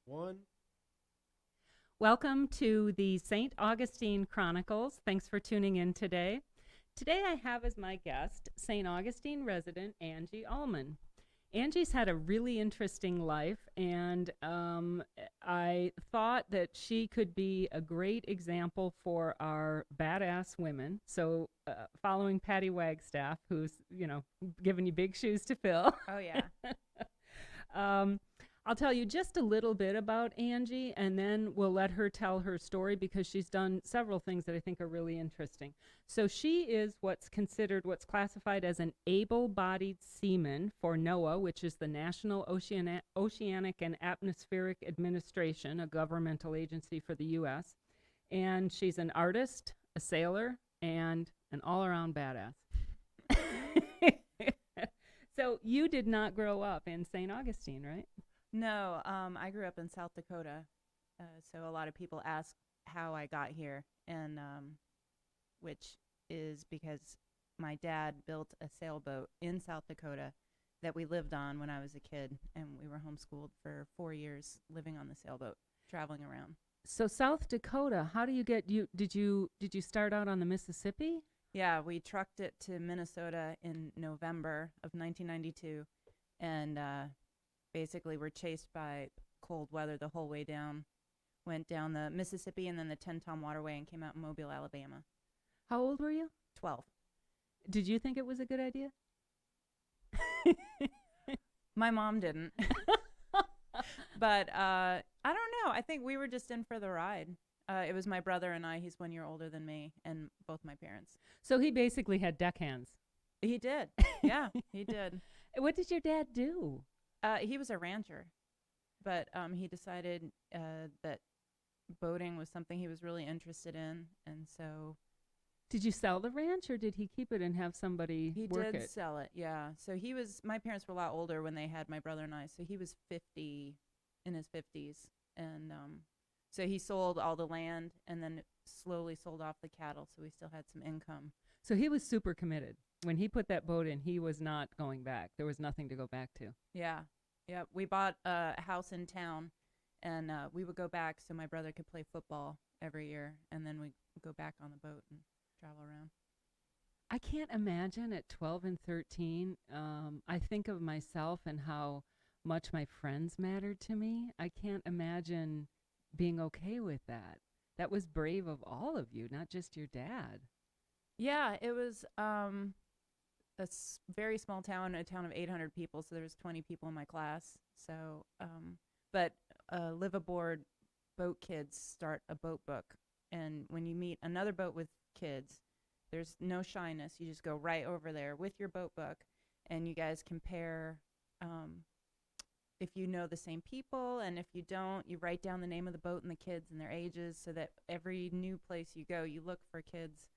One. Welcome to the St. Augustine Chronicles. Thanks for tuning in today. Today I have as my guest St. Augustine resident Angie Ullmann. Angie's had a really interesting life, and I thought that she could be a great example for our badass women. So, following Patty Wagstaff, who's, giving you big shoes to fill. Oh, yeah. Um, I'll tell you just a little bit about Angie, and then we'll let her tell her story because she's done several things that I think are really interesting. So she is what's classified as an able-bodied seaman for NOAA, which is the National Oceanic and Atmospheric Administration, a governmental agency for the U.S. And she's an artist, a sailor, and an all-around badass. So you did not grow up in St. Augustine, right? No, I grew up in South Dakota, so a lot of people ask how I got here, and which is because my dad built a sailboat in South Dakota that we lived on when I was a kid, and we were homeschooled for 4 years living on the sailboat, traveling around. So South Dakota, how do you get you did you start out on the Mississippi? Yeah, we trucked it to Minnesota in November of 1992, and basically were chased by cold weather the whole way down. Went down the Mississippi and then the Tenn-Tom Waterway and came out in Mobile, Alabama. How old were you? 12. Did you think it was a good idea? My mom didn't. But I don't know. I think we were just in for the ride. It was my brother and I. He's 1 year older than me, and both my parents. So he basically had deckhands. He did. Yeah, he did. What did your dad do? He was a rancher, but he decided that boating was something he was really interested in, and so Did you sell the ranch or did he keep it and have somebody he work did it? sell it. Yeah. So my parents were a lot older when they had my brother and I. So he was 50, in his 50s, and so he sold all the land and then slowly sold off the cattle, so we still had some income. So he was super committed. When he put that boat in, he was not going back. There was nothing to go back to. Yeah. Yeah. We bought a house in town, and we would go back so my brother could play football every year, and then we'd go back on the boat and travel around. I can't imagine at 12 and 13. I think of myself and how much my friends mattered to me. I can't imagine being okay with that. That was brave of all of you, not just your dad. Yeah, it was very small town, a town of 800 people, so there was 20 people in my class. So, but live aboard boat kids start a boat book, and when you meet another boat with kids, there's no shyness. You just go right over there with your boat book, and you guys compare. If you know the same people, and if you don't, you write down the name of the boat and the kids and their ages, so that every new place you go, you look for kids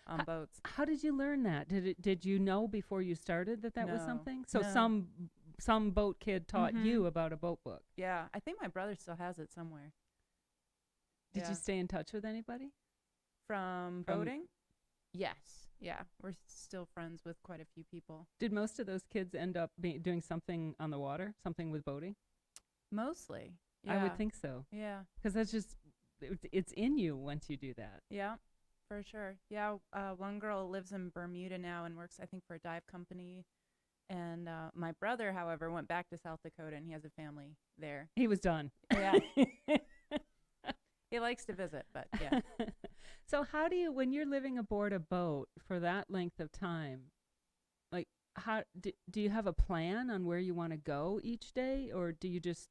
on boats. How did you learn that? Did you know before you started that was No, something? So no. some boat kid taught Mhm. you about a boat book. Yeah, I think my brother still has it somewhere. Did Yeah. you stay in touch with anybody? From From boating? Yes. Yeah, we're still friends with quite a few people. Did most of those kids end up doing something on the water, something with boating? Mostly. Yeah. I would think so, Yeah. because that's just it's in you once you do that. Yeah, for sure. Yeah, one girl lives in Bermuda now and works, I think, for a dive company. And my brother, however, went back to South Dakota, and he has a family there. He was done. Yeah. He likes to visit, but yeah. So how do you, when you're living aboard a boat for that length of time, like how do you have a plan on where you want to go each day, or do you just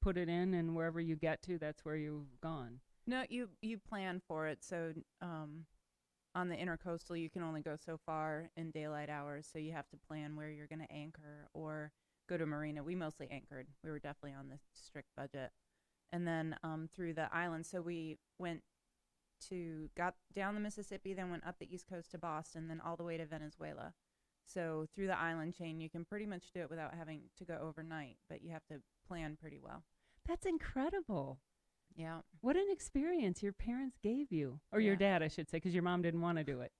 put it in and wherever you get to, that's where you've gone? No, you plan for it. So on the intercoastal, you can only go so far in daylight hours, so you have to plan where you're going to anchor or go to a marina. We mostly anchored. We were definitely on the strict budget. And then through the islands, so we got down the Mississippi, then went up the East Coast to Boston, then all the way to Venezuela. So through the island chain, you can pretty much do it without having to go overnight, but you have to plan pretty well. That's incredible. Yeah. What an experience your parents gave you, or your Yeah. dad, I should say, because your mom didn't want to do it.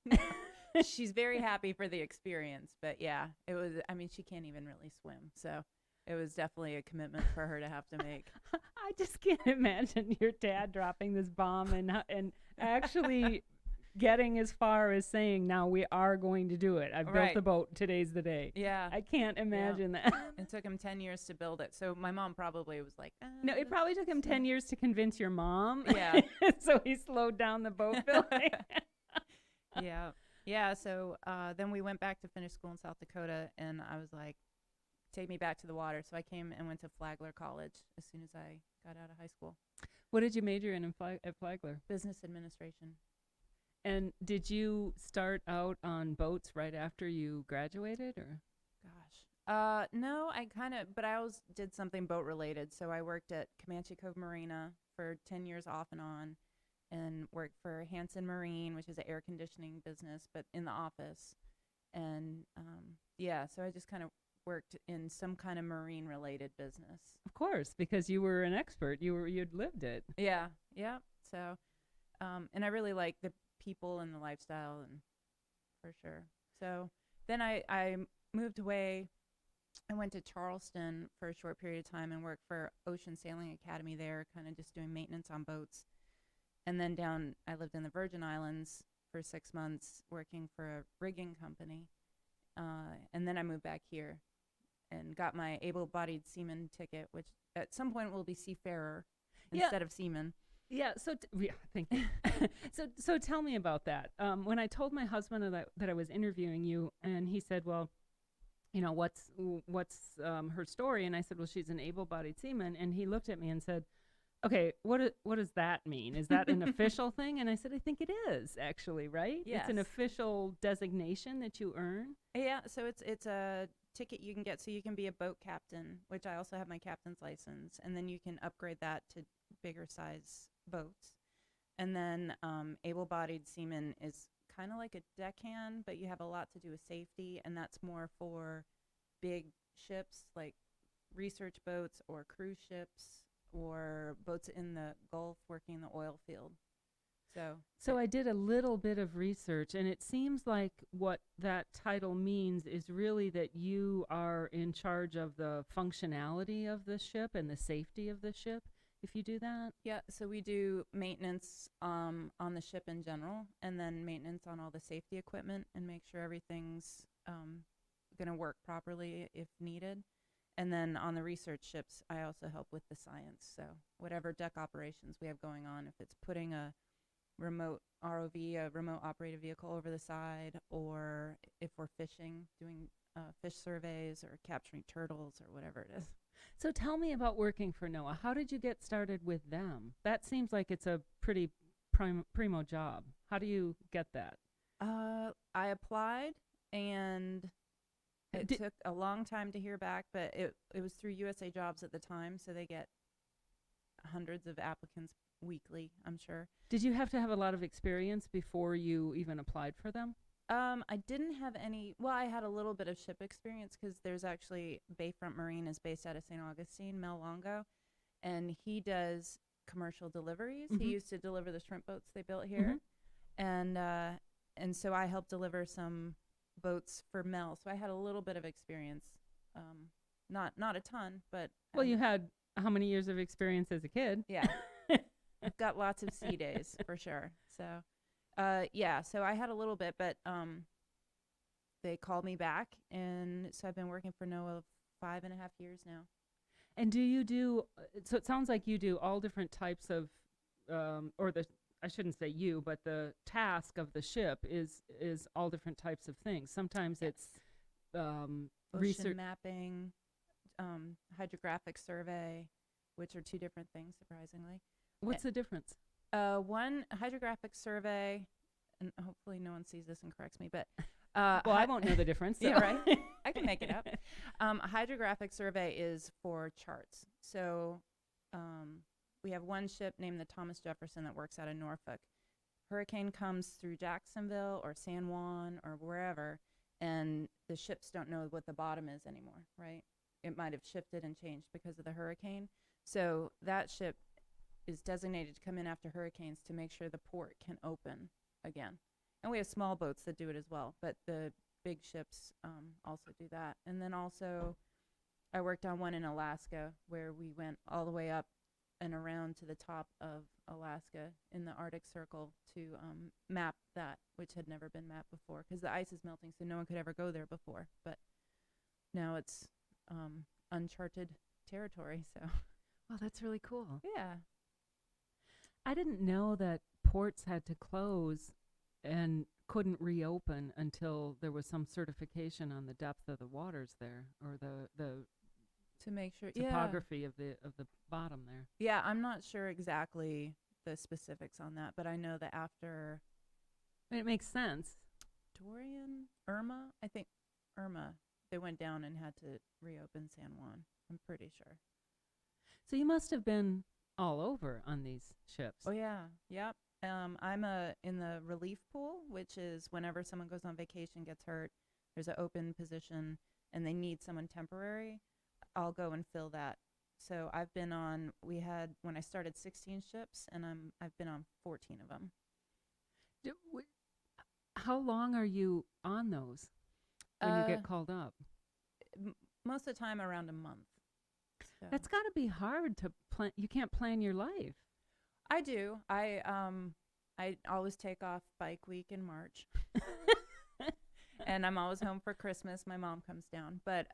She's very happy for the experience, but yeah, it was, I mean, she can't even really swim. So it was definitely a commitment for her to have to make. I just can't imagine your dad dropping this bomb and actually getting as far as saying, now we are going to do it. I've built Right. the boat. Today's the day. Yeah. I can't imagine that. It took him 10 years to build it. So my mom probably was like, No, it probably took him 10 years to convince your mom. Yeah. So he slowed down the boat building. Yeah. Yeah. So then we went back to finish school in South Dakota, and I was like, take me back to the water. So I came and went to Flagler College as soon as I got out of high school. What did you major in at Flagler? Business administration. And did you start out on boats right after you graduated, or? Gosh. No, but I always did something boat related. So I worked at Comanche Cove Marina for 10 years off and on, and worked for Hanson Marine, which is an air conditioning business, but in the office. And so I just kind of worked in some kind of marine related business. Of course, because you were an expert. You'd lived it. Yeah. Yeah. So, and I really like the people and the lifestyle, and for sure. So then I moved away. I went to Charleston for a short period of time and worked for Ocean Sailing Academy there, kind of just doing maintenance on boats. And then I lived in the Virgin Islands for 6 months working for a rigging company. And then I moved back here and got my able-bodied seaman ticket, which at some point will be seafarer instead of seaman. Yeah. So thank you. so tell me about that. When I told my husband that I was interviewing you, and he said, well, you know, what's her story? And I said, well, she's an able-bodied seaman. And he looked at me and said, okay, what does that mean? Is that an official thing? And I said, I think it is, actually, right? Yes. It's an official designation that you earn. Yeah, so it's a ticket you can get, so you can be a boat captain, which I also have my captain's license, and then you can upgrade that to bigger size boats. And then able-bodied seaman is kind of like a deckhand, but you have a lot to do with safety, and that's more for big ships like research boats or cruise ships or boats in the Gulf working in the oil field. So I did a little bit of research, and it seems like what that title means is really that you are in charge of the functionality of the ship and the safety of the ship, if you do that. Yeah, so we do maintenance on the ship in general, and then maintenance on all the safety equipment, and make sure everything's going to work properly if needed. And then on the research ships, I also help with the science. So whatever deck operations we have going on, if it's putting a remote ROV, a remote operated vehicle over the side, or if we're fishing, doing fish surveys or capturing turtles or whatever it is. So tell me about working for NOAA. How did you get started with them? That seems like it's a pretty primo job. How do you get that? I applied, and it took a long time to hear back, but it was through USA Jobs at the time, so they get hundreds of applicants weekly, I'm sure. Did you have to have a lot of experience before you even applied for them? I didn't have any. Well, I had a little bit of ship experience because there's actually Bayfront Marine is based out of St. Augustine, Mel Longo, and he does commercial deliveries. Mm-hmm. He used to deliver the shrimp boats they built here, and so I helped deliver some boats for Mel. So I had a little bit of experience, not a ton, but well, you had how many years of experience as a kid? Yeah, I've got lots of sea days for sure. So. So I had a little bit, but they called me back, and so I've been working for NOAA 5.5 years now. And do you do, so it sounds like you do all different types of, I shouldn't say you, but the task of the ship is all different types of things. Sometimes it's ocean mapping, hydrographic survey, which are two different things, surprisingly. What's the difference? One hydrographic survey, and hopefully no one sees this and corrects me, but well, I won't know the difference. So. Yeah, right. I can make it up. A hydrographic survey is for charts. So we have one ship named the Thomas Jefferson that works out of Norfolk. Hurricane comes through Jacksonville or San Juan or wherever, and the ships don't know what the bottom is anymore, right? It might have shifted and changed because of the hurricane. So that ship is designated to come in after hurricanes to make sure the port can open again. And we have small boats that do it as well, but the big ships also do that. And then also I worked on one in Alaska where we went all the way up and around to the top of Alaska in the Arctic Circle to map that, which had never been mapped before because the ice is melting, so no one could ever go there before. But now it's uncharted territory. So, Well, that's really cool. yeah. I didn't know that ports had to close and couldn't reopen until there was some certification on the depth of the waters there, or the To make sure, topography of the bottom there. Yeah, I'm not sure exactly the specifics on that, but I know that after And it makes sense. Irma, I think Irma, they went down and had to reopen San Juan. I'm pretty sure. So you must have been all over on these ships. Oh yeah, yep. I'm in the relief pool, which is whenever someone goes on vacation, gets hurt, there's an open position, and they need someone temporary. I'll go and fill that. So I've been on. We had when I started 16 ships, and I've been on 14 of them. How long are you on those when you get called up? Most of the time, around a month. So. That's got to be hard to plan. You can't plan your life. I do. I always take off bike week in March, and I'm always home for Christmas. My mom comes down, but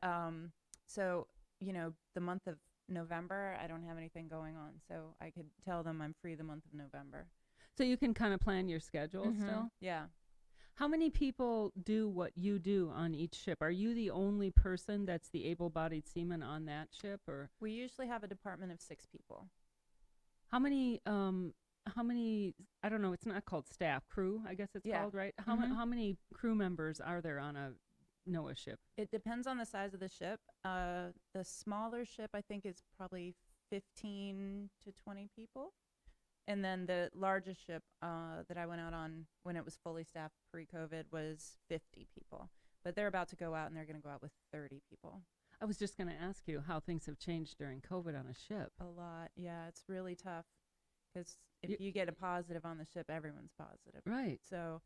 so the month of November, I don't have anything going on, so I could tell them I'm free the month of November. So you can kind of plan your schedule still? Yeah. How many people do what you do on each ship? Are you the only person that's the able-bodied seaman on that ship, or We usually have a department of 6 people. how many? I don't know. It's not called staff, crew. I guess it's called, right? How many crew members are there on a NOAA ship? It depends on the size of the ship. The smaller ship, I think, is probably 15 to 20 people. And then the largest ship that I went out on when it was fully staffed pre-COVID was 50 people. But they're about to go out, and they're going to go out with 30 people. I was just going to ask you how things have changed during COVID on a ship. A lot. Yeah, it's really tough because if you get a positive on the ship, everyone's positive. Right. So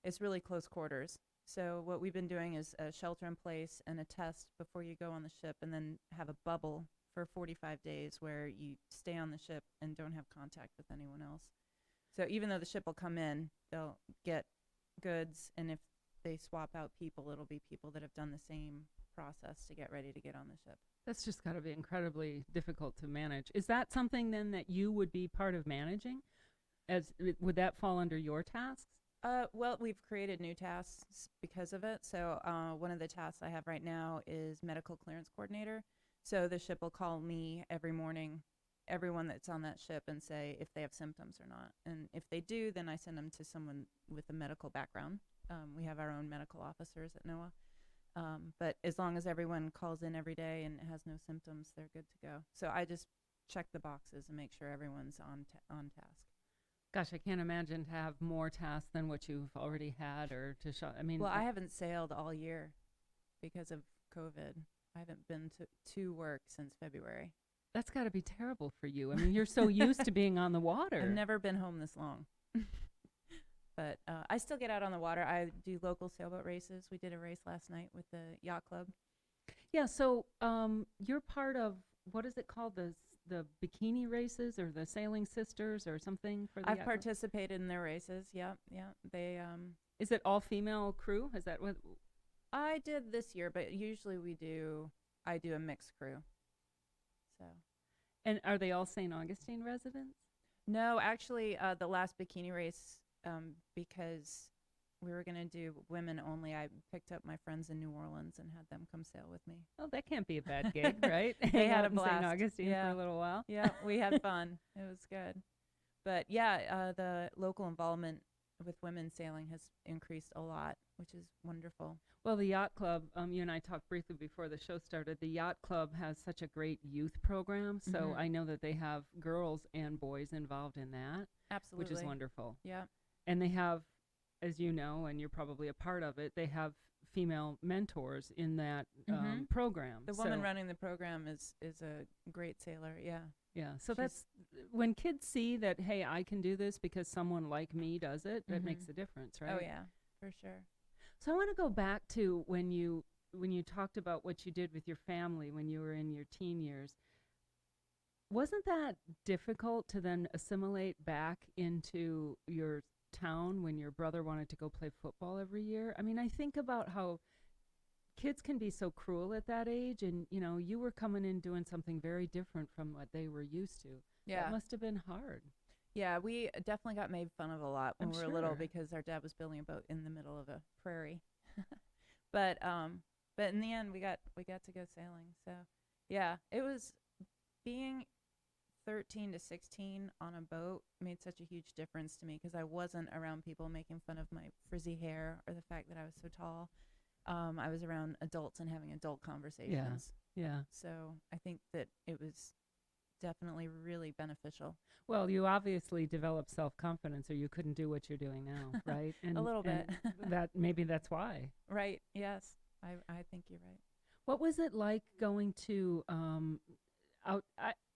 it's really close quarters. So what we've been doing is a shelter in place and a test before you go on the ship, and then have a bubble for 45 days where you stay on the ship and don't have contact with anyone else. So even though the ship will come in, they'll get goods, and if they swap out people, it'll be people that have done the same process to get ready to get on the ship. That's just got to be incredibly difficult to manage. Is that something then that you would be part of managing? Would that fall under your tasks? Well, we've created new tasks because of it. So one of the tasks I have right now is medical clearance coordinator. So the ship will call me every morning, everyone that's on that ship, and say if they have symptoms or not. And if they do, then I send them to someone with a medical background. We have our own medical officers at NOAA. But as long as everyone calls in every day and has no symptoms, they're good to go. So I just check the boxes and make sure everyone's on task. Gosh, I can't imagine to have more tasks than what you've already had, or to show. I mean, well, I haven't sailed all year because of COVID. I haven't been to work since February. That's got to be terrible for you. I mean, you're so used to being on the water. I've never been home this long. But I still get out on the water. I do local sailboat races. We did a race last night with the yacht club. Yeah, so you're part of, what is it called, the bikini races or the sailing sisters or something for the I've yacht club? participated in their races. Yeah. They Is it all female crew? Is that what? I did this year, but usually I do a mixed crew. So. And are they all St. Augustine residents? No, actually, the last bikini race, because we were going to do women only, I picked up my friends in New Orleans and had them come sail with me. Oh, that can't be a bad gig, right? They had a in blast. St. Augustine Yeah. for a little while. Yeah, we had fun. It was good. But yeah, the local involvement with women sailing has increased a lot, which is wonderful. Well, the yacht club, you and I talked briefly before the show started. The yacht club has such a great youth program, so I know that they have girls and boys involved in that. Absolutely. Which is wonderful. Yeah. And they have, as you know, and you're probably a part of it, they have female mentors in that program. The woman running the program is a great sailor. Yeah. Yeah. So that's when kids see that, hey, I can do this because someone like me does it, that makes a difference, right? Oh, yeah, for sure. So I want to go back to when you when you talked about what you did with your family when you were in your teen years, wasn't that difficult to then assimilate back into your town when your brother wanted to go play football every year? I mean, I think about how kids can be so cruel at that age, and you were coming in doing something very different from what they were used to. Yeah. That must have been hard. Yeah, we definitely got made fun of a lot when I'm we were little sure. because our dad was building a boat in the middle of a prairie. But in the end we got to go sailing. So, yeah, it was being 13 to 16 on a boat made such a huge difference to me because I wasn't around people making fun of my frizzy hair or the fact that I was so tall. I was around adults and having adult conversations. Yeah. So I think that it was definitely really beneficial. Well, you obviously developed self-confidence or you couldn't do what you're doing now, right? A little bit. That maybe that's why. Right. Yes. I think you're right. What was it like going to out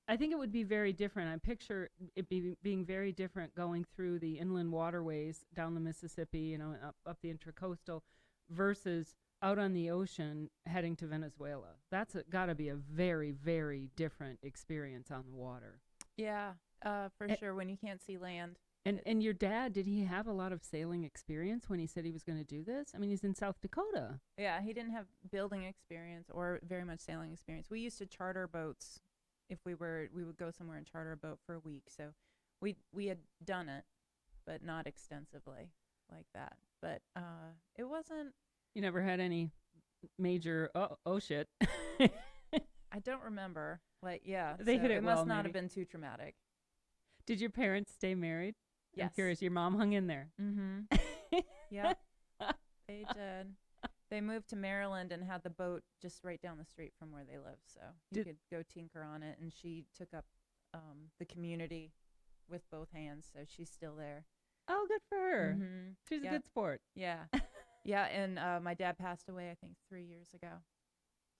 I think it would be very different. I picture it being very different going through the inland waterways down the Mississippi, up the intracoastal versus out on the ocean heading to Venezuela. That's got to be a very, very different experience on the water. Yeah, for sure. When you can't see land. And your dad, did he have a lot of sailing experience when he said he was going to do this? I mean, he's in South Dakota. Yeah, he didn't have building experience or very much sailing experience. We used to charter boats. If we would go somewhere and charter a boat for a week. So we had done it, but not extensively like that. But it wasn't. You never had any major oh shit. I don't remember. They hit it well, must not maybe. have been too traumatic. Did your parents stay married? Yes. I'm curious. Your mom hung in there. Mm-hmm. Yep. They did. They moved to Maryland and had the boat just right down the street from where they live, so you could go tinker on it. And she took up the community with both hands, so she's still there. Oh, good for her. Mm-hmm. She's a good sport. Yeah. Yeah, and my dad passed away, I think, 3 years ago.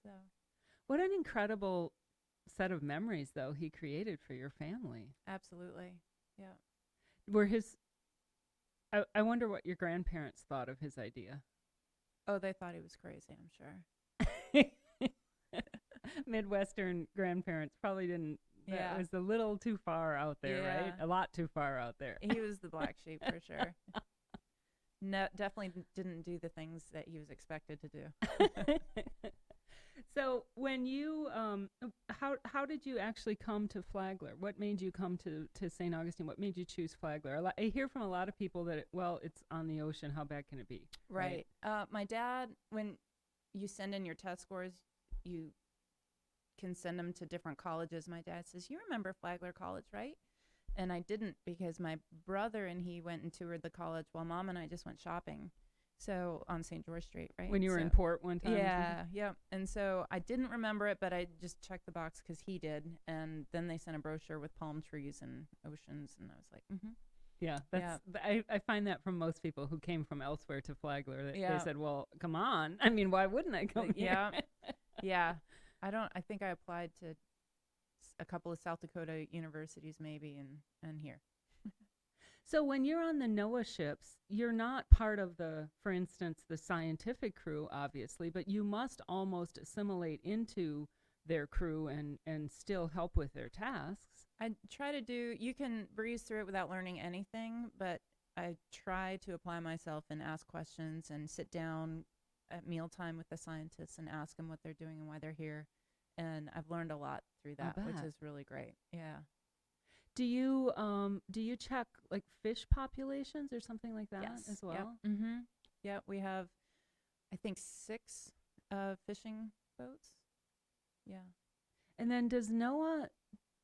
So, what an incredible set of memories, though, he created for your family. Absolutely. Yeah. Were I wonder what your grandparents thought of his idea. Oh, they thought he was crazy, I'm sure. Midwestern grandparents probably didn't. Yeah. It was a little too far out there, right? A lot too far out there. He was the black sheep for sure. No, definitely didn't do the things that he was expected to do. So when you, how did you actually come to Flagler? What made you come to St. Augustine? What made you choose Flagler? I hear from a lot of people that, it's on the ocean. How bad can it be? Right. My dad, when you send in your test scores, you can send them to different colleges. My dad says, you remember Flagler College, right? And I didn't because my brother and he went and toured the college while Mom and I just went shopping. So on St. George Street, right? When you were in port one time? Yeah. And so I didn't remember it, but I just checked the box because he did. And then they sent a brochure with palm trees and oceans, and I was like, mm-hmm. Yeah, I find that from most people who came from elsewhere to Flagler. They said, well, come on. I mean, why wouldn't I come here? Yeah. I think I applied to a couple of South Dakota universities maybe and here. So when you're on the NOAA ships, you're not part of for instance, the scientific crew, obviously, but you must almost assimilate into their crew and still help with their tasks. I try to you can breeze through it without learning anything, but I try to apply myself and ask questions and sit down at mealtime with the scientists and ask them what they're doing and why they're here. And I've learned a lot through that, which is really great. Yeah. Do you check like fish populations or something like that as well? Yep. Mm-hmm. Yeah, we have, I think, 6 fishing boats. Yeah. And then does NOAA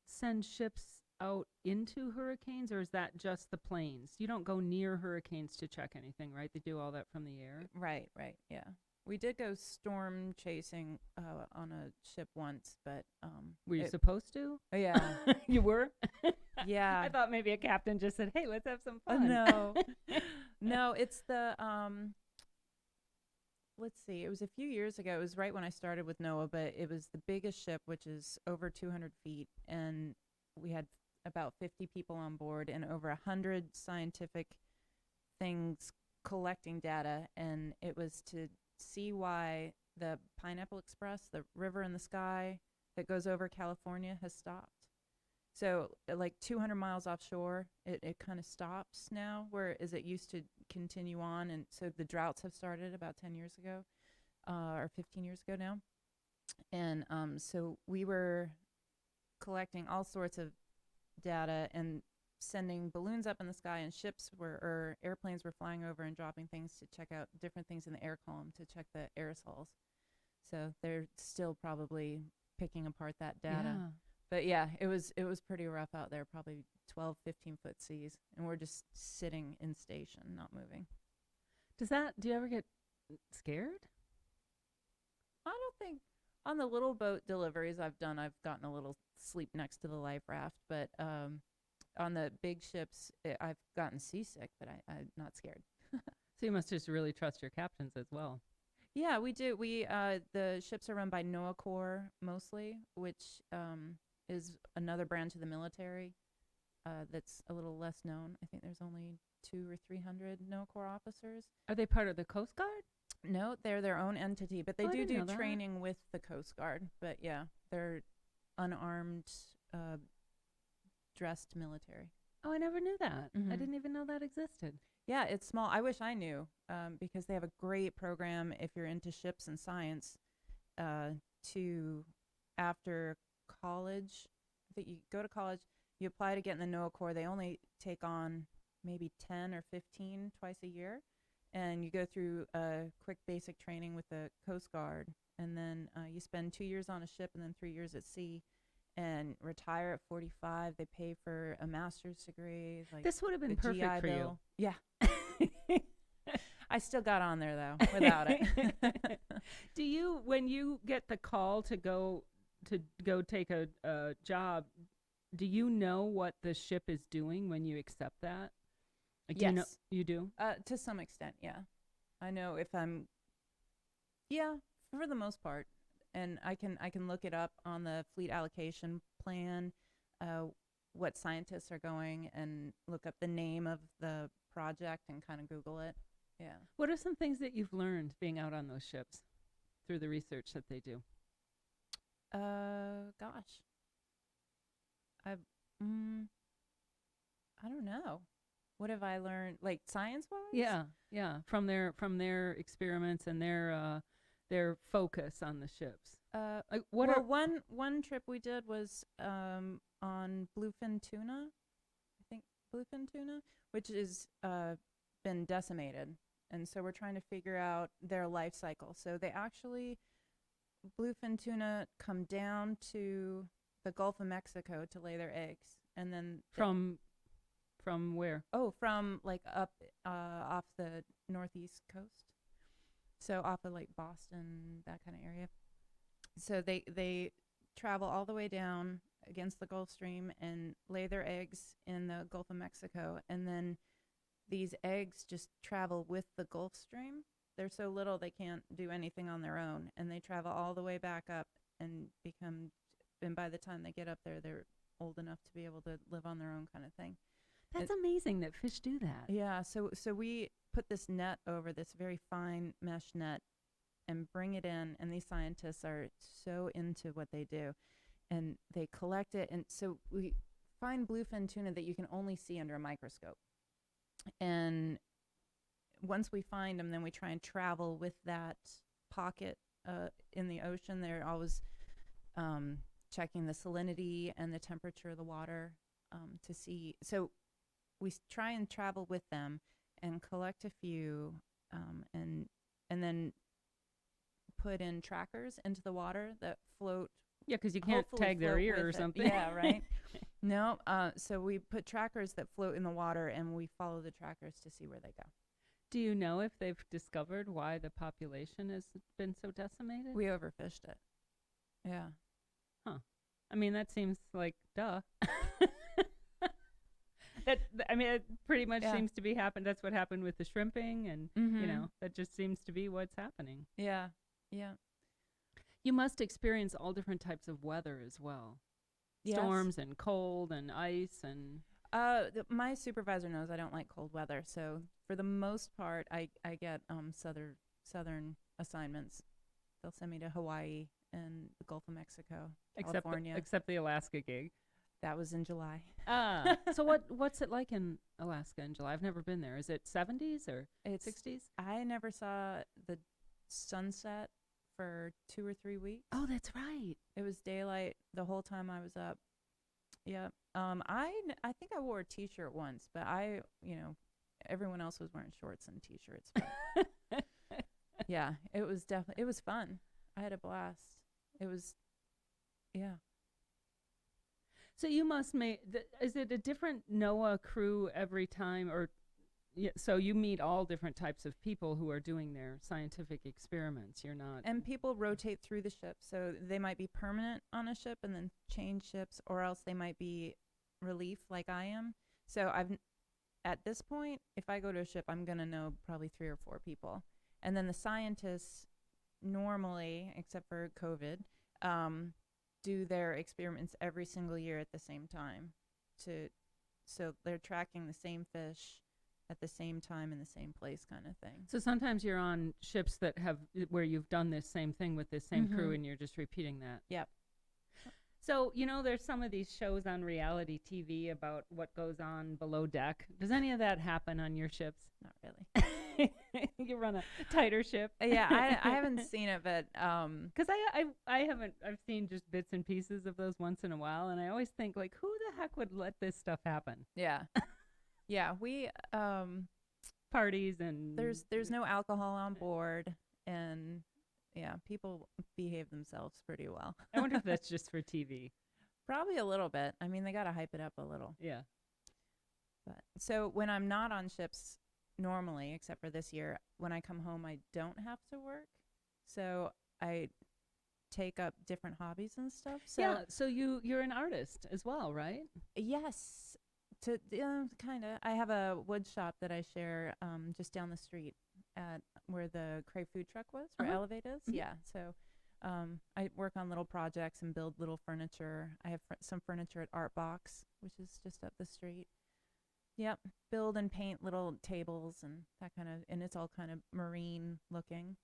send ships out into hurricanes, or is that just the planes? You don't go near hurricanes to check anything, right? They do all that from the air? Right, yeah. We did go storm chasing on a ship once, but were you supposed to? Oh, yeah. You were? Yeah. I thought maybe a captain just said, "Hey, let's have some fun." No, it's the let's see. It was a few years ago. It was right when I started with NOAA, but it was the biggest ship, which is over 200 feet, and we had about 50 people on board and over 100 scientific things collecting data, and it was to see why the Pineapple Express, the river in the sky that goes over California, has stopped. So like 200 miles offshore, it kind of stops now, whereas it used to continue on. And so the droughts have started about 10 years ago, or 15 years ago now. And so we were collecting all sorts of data and sending balloons up in the sky, and or airplanes were flying over and dropping things to check out different things in the air column to check the aerosols. So they're still probably picking apart that data. Yeah. But yeah, it was pretty rough out there, probably 12, 15-foot seas, and we're just sitting in station, not moving. Do you ever get scared? I don't think on the little boat deliveries I've gotten a little sleep next to the life raft, but on the big ships, I've gotten seasick, but I'm not scared. So you must just really trust your captains as well. Yeah, we do. The ships are run by NOAA Corps mostly, which is another branch of the military that's a little less known. I think there's only 200 or 300 NOAA Corps officers. Are they part of the Coast Guard? No, they're their own entity, but they I do didn't know that. training with the Coast Guard. But yeah, they're unarmed, dressed military. Oh, I never knew that. I Mhm. didn't even know that existed. Yeah, it's small. I wish I knew, because they have a great program if you're into ships and science. To after college, I think you go to college, you apply to get in the NOAA Corps. They only take on maybe 10 or 15 twice a year, and you go through a quick basic training with the Coast Guard, and then you spend 2 years on a ship and then 3 years at sea, and retire at 45. They pay for a master's degree. Like This would have been the perfect GI for Bill. Yeah. I still got on there though without it. Do you, when you get the call to go take a job, do you know what the ship is doing when you accept that? Like, do you know, Yes. you do? To some extent, yeah. I know if I'm, yeah, for the most part, and I can look it up on the fleet allocation plan, what scientists are going, and look up the name of the project and kind of Google it. Yeah. What are some things that you've learned being out on those ships through the research that they do? Gosh, I I don't know. What have I learned, like science-wise? Yeah, from their experiments and their focus on the ships. Like, what well, are one trip we did was on bluefin tuna. I think bluefin tuna, which is been decimated, and so we're trying to figure out their life cycle. So they actually bluefin tuna come down to the Gulf of Mexico to lay their eggs, and then from where? from like up off the northeast coast, so off of like Boston, that kind of area. So they travel all the way down against the Gulf Stream and lay their eggs in the Gulf of Mexico, and then these eggs just travel with the Gulf Stream. They're so little they can't do anything on their own, and they travel all the way back up and by the time they get up there, they're old enough to be able to live on their own, kind of thing. That's amazing that fish do that. Yeah, so we put this net over, this very fine mesh net, and bring it in, and these scientists are so into what they do, and they collect it, and so we find bluefin tuna that you can only see under a microscope. And once we find them, then we try and travel with that pocket in the ocean. They're always checking the salinity and the temperature of the water to see. So we try and travel with them and collect a few, and then put in trackers into the water that float. Yeah, because you can't hopefully tag their float ear with or it. something. Yeah, right. No, so we put trackers that float in the water, and we follow the trackers to see where they go. Do you know if they've discovered why the population has been so decimated? We overfished it. Yeah. I mean, that seems like duh. It pretty much Yeah. seems to be happened. That's what happened with the shrimping, and that just seems to be what's happening. Yeah. Yeah. You must experience all different types of weather as well. Yes. Storms and cold and ice and My supervisor knows I don't like cold weather, so for the most part, I get southern assignments. they'll send me to Hawaii and the Gulf of Mexico, except California. except the Alaska gig. That was in July. So what's it like in Alaska in July? I've never been there. Is it 70s or It's 60s? I never saw the sunset for 2 or 3 weeks. Oh, that's right. It was daylight the whole time I was up. Yeah. I think I wore a t-shirt once, but everyone else was wearing shorts and t-shirts. But yeah, it was fun. I had a blast. It was, yeah. So you must is it a different NOAA crew every time, or so you meet all different types of people who are doing their scientific experiments. You're not. And people rotate through the ship, so they might be permanent on a ship and then change ships, or else they might be relief like I am. So at this point, if I go to a ship, I'm going to know probably 3 or 4 people. And then the scientists normally, except for COVID, do their experiments every single year at the same time. So they're tracking the same fish at the same time in the same place, kind of thing. So sometimes you're on ships that have where you've done this same thing with this same crew, and you're just repeating that. Yep. So, there's some of these shows on reality TV about what goes on below deck. Does any of that happen on your ships? Not really. You run a tighter ship. Yeah, I haven't seen it, but because I've seen just bits and pieces of those once in a while, and I always think, like, who the heck would let this stuff happen? Yeah. Yeah, we parties and there's no alcohol on board, and yeah, people behave themselves pretty well. I wonder if that's just for TV. Probably a little bit. I mean, they got to hype it up a little. Yeah. But so when I'm not on ships normally, except for this year, when I come home, I don't have to work. So I take up different hobbies and stuff. So yeah. So you're an artist as well, right? Yes. Kind of. I have a wood shop that I share just down the street at where the Crave food truck was, where Elevate is. Mm-hmm. Yeah. So I work on little projects and build little furniture. I have some furniture at Art Box, which is just up the street. Yep. Build and paint little tables and that kind of, and it's all kind of marine looking.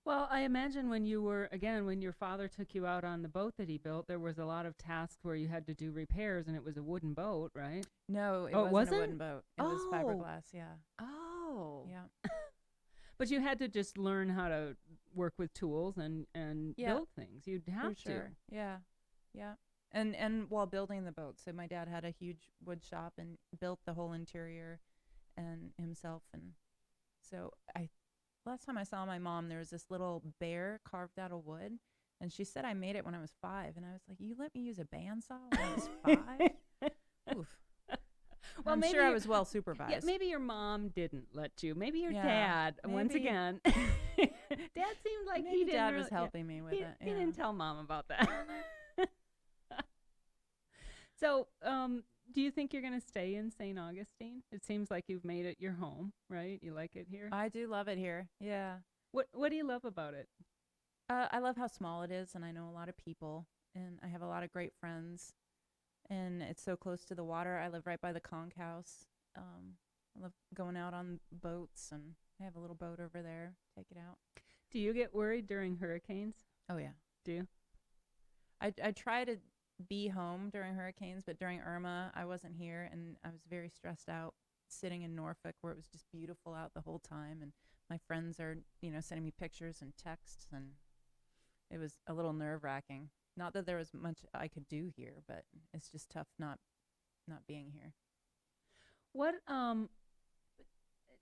Well, I imagine when your father took you out on the boat that he built, there was a lot of tasks where you had to do repairs, and it was a wooden boat, right? No, it wasn't a wooden boat. It was fiberglass, yeah. Oh. Yeah. But you had to just learn how to work with tools and build things. You'd have to. Sure. Yeah. Yeah. And while building the boat, so my dad had a huge wood shop and built the whole interior and himself, and so last time I saw my mom, there was this little bear carved out of wood, and she said I made it when I was 5, and I was like, you let me use a bandsaw when I was 5? Oof. Well, I'm sure I was well supervised. Yeah, maybe your mom didn't let you. Maybe your Yeah, dad. maybe. Once again, Dad seemed like Maybe he didn't. Dad was helping me with it. He didn't tell Mom about that. So, do you think you're going to stay in St. Augustine? It seems like you've made it your home, right? You like it here? I do love it here. Yeah. What do you love about it? I love how small it is, and I know a lot of people, and I have a lot of great friends, and it's so close to the water. I live right by the conch house. I love going out on boats, and I have a little boat over there. Take it out. Do you get worried during hurricanes? Oh, yeah. Do you? I try to be home during hurricanes, but during Irma, I wasn't here, and I was very stressed out sitting in Norfolk where it was just beautiful out the whole time, and my friends are, sending me pictures and texts, and it was a little nerve-wracking. Not that there was much I could do here, but it's just tough not being here. What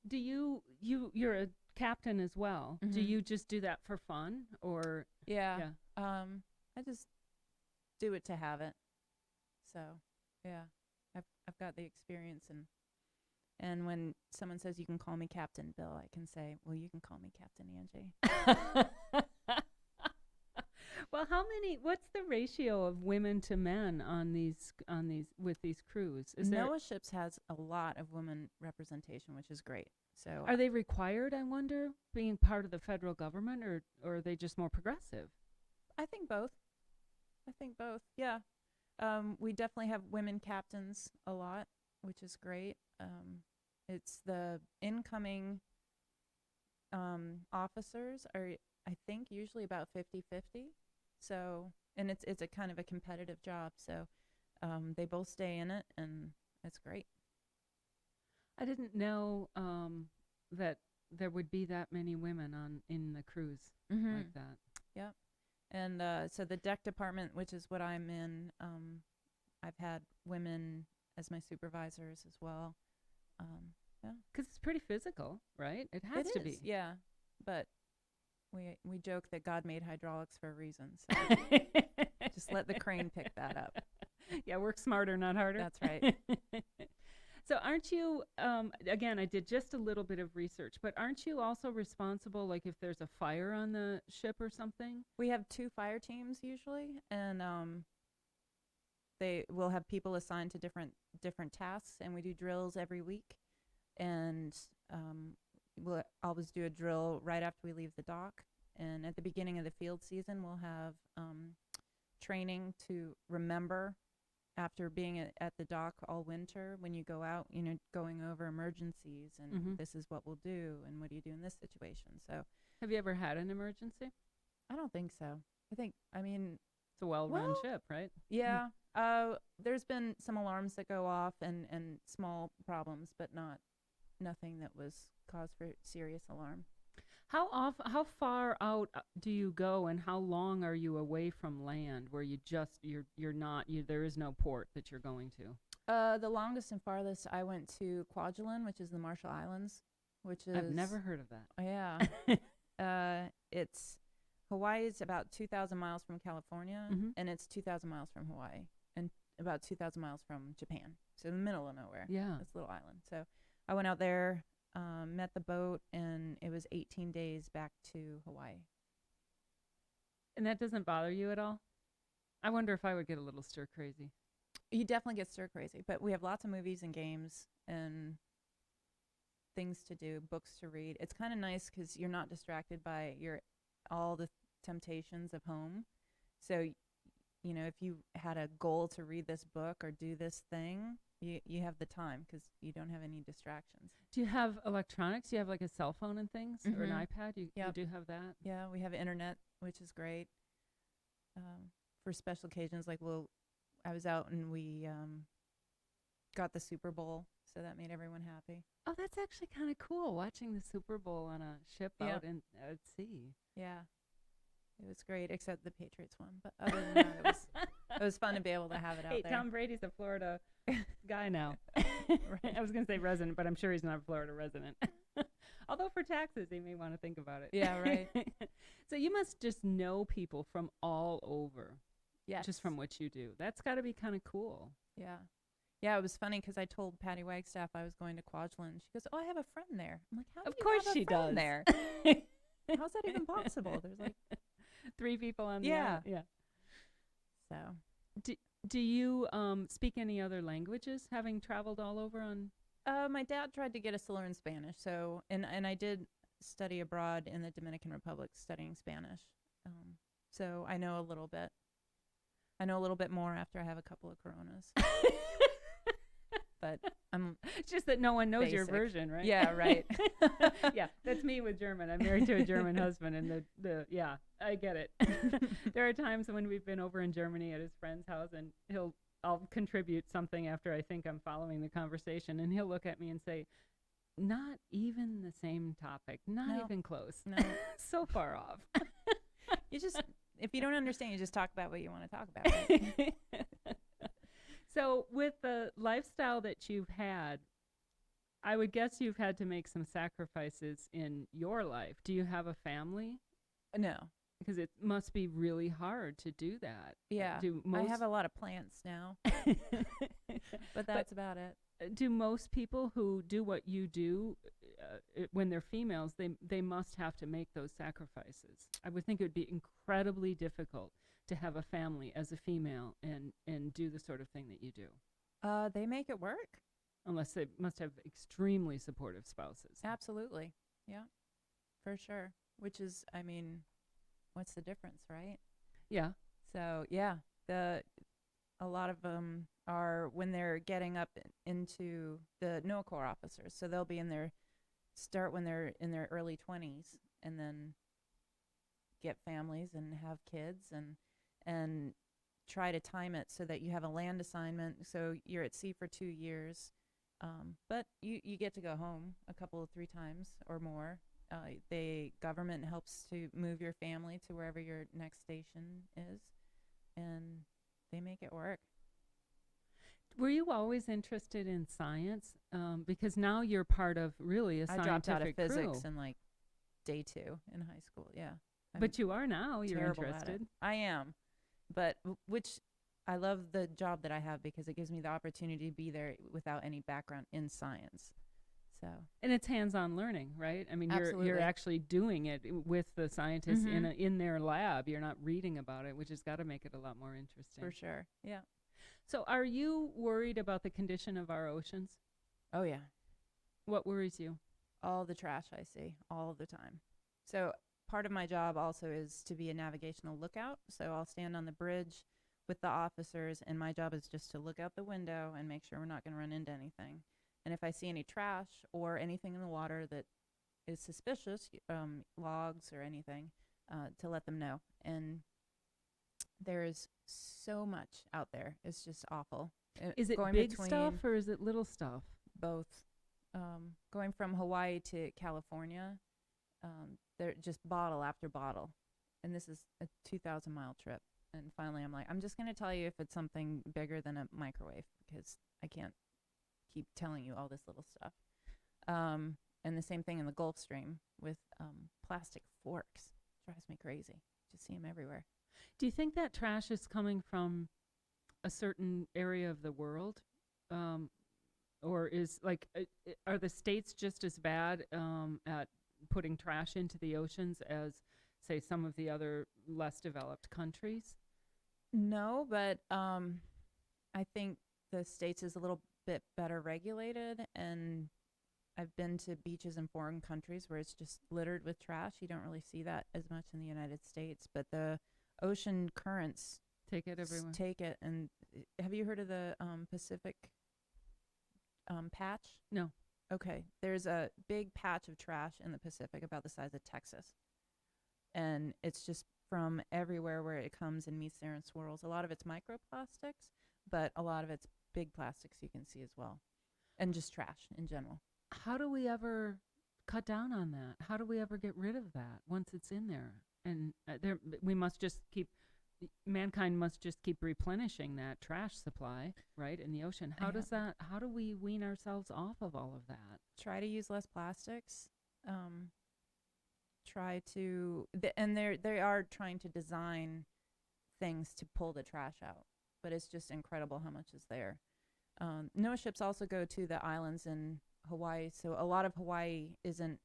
do you're a captain as well. Mm-hmm. Do you just do that for fun, or Yeah. I just do it to have it. So, yeah. I've got the experience, and when someone says you can call me Captain Bill, I can say, well, you can call me Captain Angie. Well, what's the ratio of women to men on these with these crews? NOAA ships has a lot of women representation, which is great. So are they required, I wonder, being part of the federal government, or are they just more progressive? I think both. Yeah. We definitely have women captains a lot, which is great. It's the incoming officers are, I think usually about 50-50. So, and it's a kind of a competitive job. So, they both stay in it, and it's great. I didn't know that there would be that many women on in the cruise Mm-hmm. like that. Yep. And so the deck department, which is what I'm in, I've had women as my supervisors as well. Yeah, Because it's pretty physical, right? It it has to is. be. Yeah, but we joke that God made hydraulics for a reason. So just let the crane pick that up. Yeah, work smarter, not harder. That's right. So aren't you, again, I did just a little bit of research, but aren't you also responsible, like if there's a fire on the ship or something? We have 2 fire teams usually, and they will have people assigned to different tasks, and we do drills every week. And we'll always do a drill right after we leave the dock. And at the beginning of the field season, we'll have training to remember after being at the dock all winter. When you go out, going over emergencies and this is what we'll do and what do you do in this situation. So Have you ever had an emergency? I don't think so. I mean, It's a well-run well, ship, right? yeah. There's been some alarms that go off and small problems, but nothing that was cause for serious alarm. How far out do you go, and how long are you away from land where you're not there is no port that you're going to? The longest and farthest I went to Kwajalein, which is the Marshall Islands, which is I've never heard of that. yeah. It's Hawaii is about 2,000 miles from California, Mhm. and it's 2,000 miles from Hawaii, and about 2,000 miles from Japan. So in the middle of nowhere. Yeah. It's a little island. So I went out there, met the boat, and it was 18 days back to Hawaii. And that doesn't bother you at all? I wonder if I would get a little stir crazy. You definitely get stir crazy, but we have lots of movies and games and things to do, books to read. It's kind of nice because you're not distracted by all the temptations of home. So, if you had a goal to read this book or do this thing, you have the time because you don't have any distractions. Do you have electronics? Do you have like a cell phone and things or an Mhm. iPad? You Yep. do have that? Yeah, we have internet, which is great. For special occasions, like I was out and we got the Super Bowl, so that made everyone happy. Oh, that's actually kind of cool, watching the Super Bowl on a ship Yeah. out at sea. Yeah, it was great, except the Patriots won. But other than that, it was fun to be able to have it out Hey, there. Tom Brady's a Florida guy now. Right. I was going to say resident, but I'm sure he's not a Florida resident. Although for taxes, he may want to think about it. Yeah, right. So you must just know people from all over, Yes. just from what you do. That's got to be kind of cool. Yeah. Yeah, it was funny because I told Patty Wagstaff I was going to Kwajalein. She goes, "Oh, I have a friend there." I'm like, "How do Of you course have a she friend does. there? How's that even possible?" There's like, 3 people on the Yeah. island. Yeah. so. Do you speak any other languages, having traveled all over on? My dad tried to get us to learn Spanish, so and I did study abroad in the Dominican Republic studying Spanish. So I know a little bit. I know a little bit more after I have a couple of Coronas. But It's just that no one knows your Basic. version, right? Yeah, right. Yeah, that's me with German. I'm married to a German husband, and yeah, I get it. There are times when we've been over in Germany at his friend's house, and I'll contribute something after I think I'm following the conversation, and he'll look at me and say, "Not even the same topic, not No. even close, No, so far off." you just if you don't understand, you just talk about what you want to talk about. Right? So with the lifestyle that you've had, I would guess you've had to make some sacrifices in your life. Do you have a family? No. Because it must be really hard to do that. Yeah. Do I have a lot of plants now, but that's about it. do most people who do what you do, when they're females, they must have to make those sacrifices? I would think it would be incredibly difficult to have a family as a female and do the sort of thing that you do, They make it work. unless they must have extremely supportive spouses. Absolutely. Yeah, for sure. Which is, I mean, what's the difference, right? Yeah. So, yeah, a lot of them are when they're getting up into the NOAA Corps officers. So they'll be when they're in their early 20s, and then get families and have kids, and try to time it so that you have a land assignment, so you're at sea for 2 years, but you get to go home a couple of 3 times or more. The government helps to move your family to wherever your next station is, and they make it work. Were you always interested in science? Because now you're part of really a I dropped out of scientific physics crew. in like day 2 in high school. Yeah. I'm But you are now. You're terrible at it. interested. I am. But which I love the job that I have because it gives me the opportunity to be there without any background in science. So, And it's hands-on learning, right? I mean, you're absolutely. actually doing it with the scientists Mhm. in their lab. You're not reading about it, which has got to make it a lot more interesting. For sure. Yeah. So, are you worried about the condition of our oceans? Oh yeah. What worries you? All the trash I see all the time. So, part of my job also is to be a navigational lookout. So, I'll stand on the bridge with the officers, and my job is just to look out the window and make sure we're not going to run into anything. And if I see any trash or anything in the water that is suspicious, logs or anything, to let them know. And there's so much out there. It's just awful. Is it going big between stuff or is it little stuff? both. Going from Hawaii to California, they're just bottle after bottle. And this is a 2,000-mile trip. And finally, I'm like, I'm just going to tell you if it's something bigger than a microwave because I can't keep telling you all this little stuff. And the same thing in the Gulf Stream with plastic forks. Drives me crazy. Just see them everywhere. Do you think that trash is coming from a certain area of the world? Or is like, are the states just as bad at putting trash into the oceans as, say, some of the other less developed countries? No, but I think the States is a little bit better regulated, and I've been to beaches in foreign countries where it's just littered with trash. You don't really see that as much in the United States, but the ocean currents Take it everywhere. take it. And have you heard of the Pacific patch? No. Okay, there's a big patch of trash in the Pacific about the size of Texas, and it's just from everywhere where it comes and meets there and swirls. A lot of it's microplastics, but a lot of it's big plastics you can see as well, and just trash in general. How do we ever cut down on that? How do we ever get rid of that once it's in there? And we must just keep, mankind must just keep replenishing that trash supply, right, in the ocean. How do we wean ourselves off of all of that? Try to use less plastics. Try to, and they are trying to design things to pull the trash out, but it's just incredible how much is there. NOAA ships also go to the islands in Hawaii, so a lot of Hawaii doesn't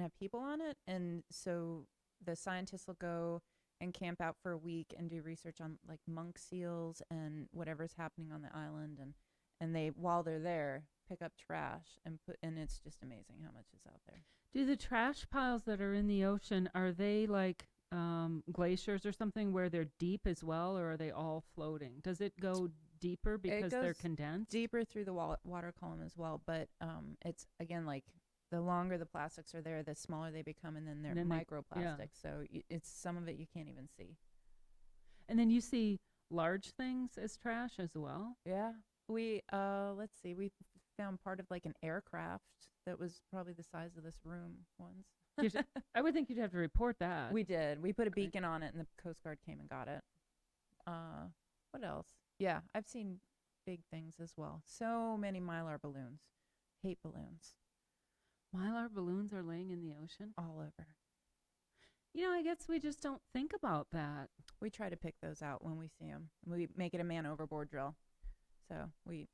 have people on it, and so the scientists will go and camp out for a week and do research on like monk seals and whatever's happening on the island, and they, while they're there, pick up trash and it's just amazing how much is out there. Do the trash piles that are in the ocean, are they like glaciers or something where they're deep as well, or are they all floating? Does it go deeper because they're condensed? Deeper through the water column as well, but it's again like the longer the plastics are there, the smaller they become, and then they're microplastics. So it's some of it you can't even see. And then you see large things as trash as well? Yeah. We let's see, we found part of like an aircraft that was probably the size of this room once. I would think you'd have to report that. We did. We put a beacon on it, and the Coast Guard came and got it. What else? Yeah, I've seen big things as well. So many Mylar balloons. Hate balloons. Mylar balloons are laying in the ocean? All over. You know, I guess we just don't think about that. We try to pick those out when we see them. We make it a man overboard drill. So we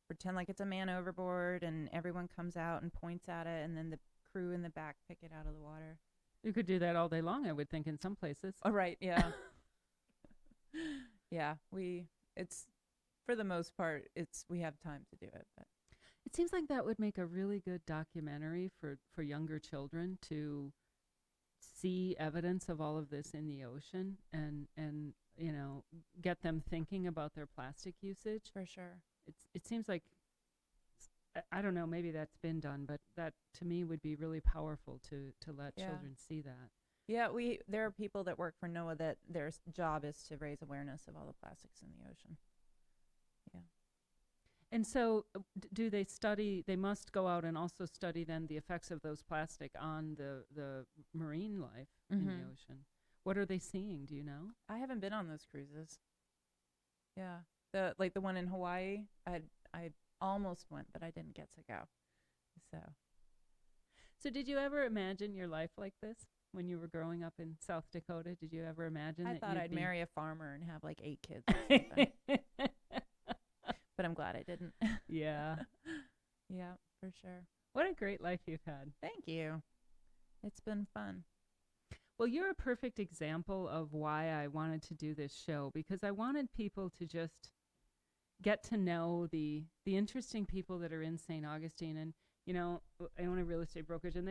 pretend like it's a man overboard, and everyone comes out and points at it, and then the crew in the back pick it out of the water. You could do that all day long, I would think, in some places. Oh, right, yeah. Yeah, it's, for the most part, we have time to do it. But it seems like that would make a really good documentary for younger children to see evidence of all of this in the ocean and you know, get them thinking about their plastic usage. For sure. It seems like, I don't know, maybe that's been done, but that to me would be really powerful to let children see that. Yeah, there are people that work for NOAA that their job is to raise awareness of all the plastics in the ocean. Yeah. And so, do they study? They must go out and also study then the effects of those plastic on the marine life in the ocean. What are they seeing? Do you know? I haven't been on those cruises. Yeah, the one in Hawaii. I almost went, but I didn't get to go. So did you ever imagine your life like this when you were growing up in South Dakota? Did you ever imagine I that thought you'd I'd be marry a farmer and have like 8 kids or something. But I'm glad I didn't. Yeah. Yeah, for sure. What a great life you've had. Thank you. It's been fun. Well, you're a perfect example of why I wanted to do this show, because I wanted people to just get to know the interesting people that are in St. Augustine. And you know, I own a real estate brokerage, and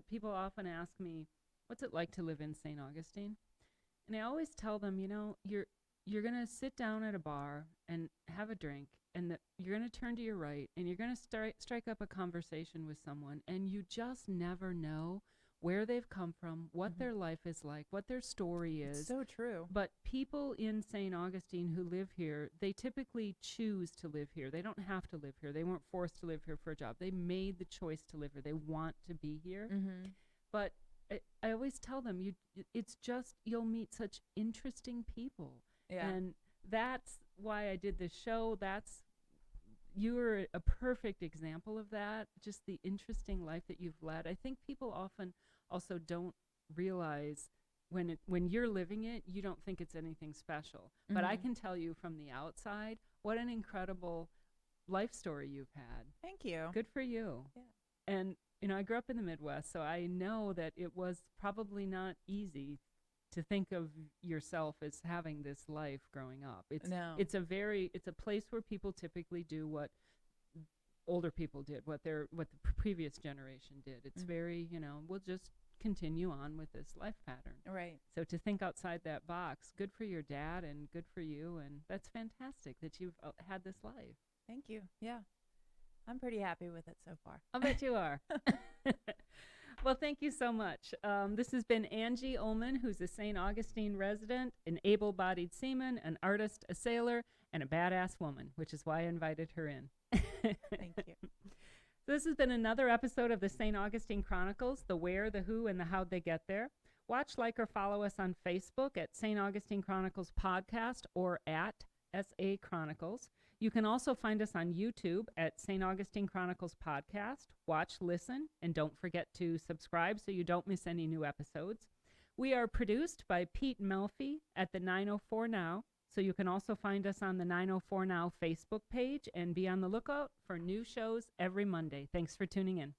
people often ask me, what's it like to live in St. Augustine? And I always tell them, you know, you're going to sit down at a bar and have a drink, and you're going to turn to your right, and you're going to strike up a conversation with someone, and you just never know where they've come from, what their life is like, what their story is. It's so true. But people in St. Augustine who live here, they typically choose to live here. They don't have to live here. They weren't forced to live here for a job. They made the choice to live here. They want to be here. But I always tell them, it's just, you'll meet such interesting people. Yeah. And that's why I did this show. You're a perfect example of that, just the interesting life that you've led. I think people often also don't realize when you're living it, you don't think it's anything special. But I can tell you from the outside, what an incredible life story you've had. Thank you. Good for you. Yeah. And, you know, I grew up in the Midwest, so I know that it was probably not easy to think of yourself as having this life growing up. It's a place where people typically do what older people did, what the previous generation did. It's very, you know, we'll just continue on with this life pattern. Right. So to think outside that box, good for your dad and good for you, and that's fantastic that you've had this life. Thank you. Yeah. I'm pretty happy with it so far. I'll bet you are. Well, thank you so much. This has been Angie Ullmann, who's a St. Augustine resident, an able-bodied seaman, an artist, a sailor, and a badass woman, which is why I invited her in. Thank you. So this has been another episode of the St. Augustine Chronicles, the where, the who, and the how'd they get there. Watch, like, or follow us on Facebook at St. Augustine Chronicles Podcast or at SA Chronicles. You can also find us on YouTube at St. Augustine Chronicles Podcast. Watch, listen, and don't forget to subscribe so you don't miss any new episodes. We are produced by Pete Melfi at the 904 Now, so you can also find us on the 904 Now Facebook page and be on the lookout for new shows every Monday. Thanks for tuning in.